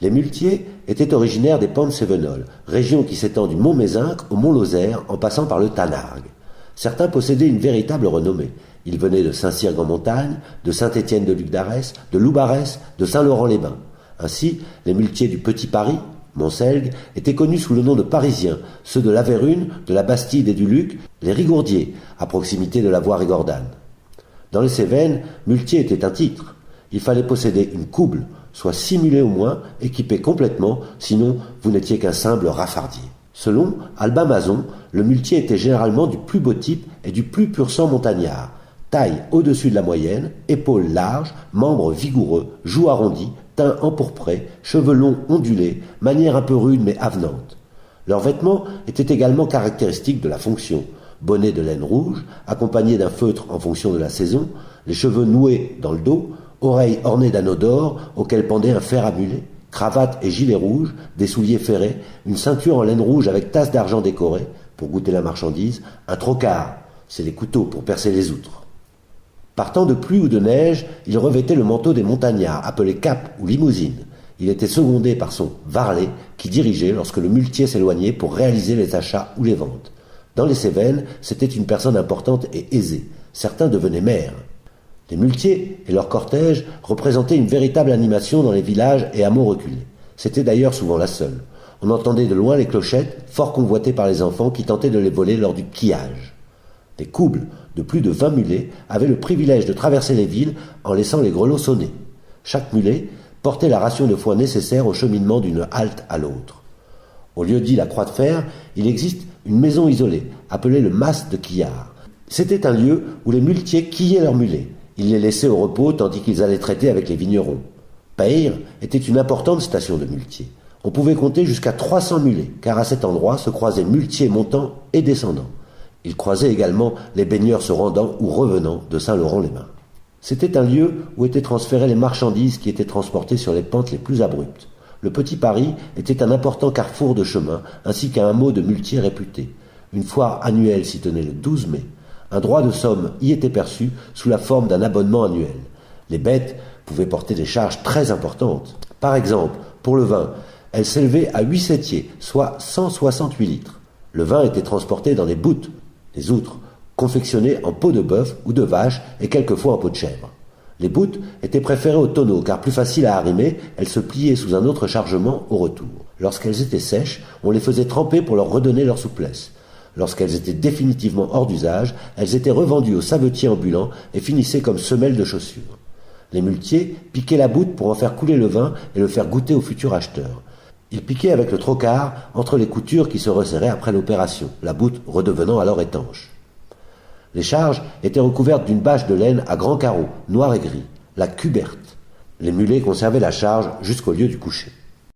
Les muletiers étaient originaires des Pentes Cévenols, région qui s'étend du mont Mézinc au mont Lozère en passant par le Tanargue. Certains possédaient une véritable renommée. Ils venaient de Saint-Cyrgue-en-Montagne, de Saint-Étienne-de-Luc d'Arès, de Loubarès, de Saint-Laurent-les-Bains. Ainsi, les muletiers du Petit Paris, Montselgue, étaient connus sous le nom de Parisiens, ceux de la Vérune, de la Bastide et du Luc, les Rigourdiers, à proximité de la voie Rigordane. Dans les Cévennes, muletier était un titre. Il fallait posséder une couble, soit 6 mulets au moins, équipés complètement, sinon vous n'étiez qu'un simple rafardier. Selon Albin Mazon, le muletier était généralement du plus beau type et du plus pur sang montagnard. Taille au-dessus de la moyenne, épaules larges, membres vigoureux, joues arrondies, teint empourpré, cheveux longs ondulés, manière un peu rude mais avenante. Leurs vêtements étaient également caractéristiques de la fonction. Bonnet de laine rouge, accompagné d'un feutre en fonction de la saison, les cheveux noués dans le dos, oreilles ornées d'anneaux d'or auxquels pendait un fer à mulet, cravate et gilet rouge, des souliers ferrés, une ceinture en laine rouge avec tasse d'argent décorée, pour goûter la marchandise, un trocard, c'est les couteaux pour percer les outres. Par temps de pluie ou de neige, il revêtait le manteau des montagnards, appelé cape ou limousine. Il était secondé par son varlet, qui dirigeait lorsque le muletier s'éloignait pour réaliser les achats ou les ventes. Dans les Cévennes, c'était une personne importante et aisée. Certains devenaient maires. Les muletiers et leur cortège représentaient une véritable animation dans les villages et hameaux reculés. C'était d'ailleurs souvent la seule. On entendait de loin les clochettes, fort convoitées par les enfants qui tentaient de les voler lors du pillage. Les coubles de plus de 20 mulets avaient le privilège de traverser les villes en laissant les grelots sonner. Chaque mulet portait la ration de foin nécessaire au cheminement d'une halte à l'autre. Au lieu dit la Croix de Fer, il existe une maison isolée, appelée le mas de quillard. C'était un lieu où les muletiers quillaient leurs mulets. Ils les laissaient au repos tandis qu'ils allaient traiter avec les vignerons. Payre était une importante station de muletiers. On pouvait compter jusqu'à 300 mulets, car à cet endroit se croisaient muletiers montants et descendants. Ils croisaient également les baigneurs se rendant ou revenant de Saint-Laurent-les-Bains. C'était un lieu où étaient transférées les marchandises qui étaient transportées sur les pentes les plus abruptes. Le Petit Paris était un important carrefour de chemin, ainsi qu'un hameau de muletiers réputé. Une foire annuelle s'y tenait le 12 mai. Un droit de somme y était perçu sous la forme d'un abonnement annuel. Les bêtes pouvaient porter des charges très importantes. Par exemple, pour le vin, elles s'élevaient à 8 septiers, soit 168 litres. Le vin était transporté dans des boutes, les outres, confectionnées en peau de bœuf ou de vache et quelquefois en peau de chèvre. Les boutes étaient préférées aux tonneaux car plus faciles à arrimer, elles se pliaient sous un autre chargement au retour. Lorsqu'elles étaient sèches, on les faisait tremper pour leur redonner leur souplesse. Lorsqu'elles étaient définitivement hors d'usage, elles étaient revendues aux savetiers ambulants et finissaient comme semelles de chaussures. Les muletiers piquaient la boute pour en faire couler le vin et le faire goûter aux futurs acheteurs. Ils piquaient avec le trocard entre les coutures qui se resserraient après l'opération, la boute redevenant alors étanche. Les charges étaient recouvertes d'une bâche de laine à grands carreaux, noir et gris, la cuberte. Les mulets conservaient la charge jusqu'au lieu du coucher.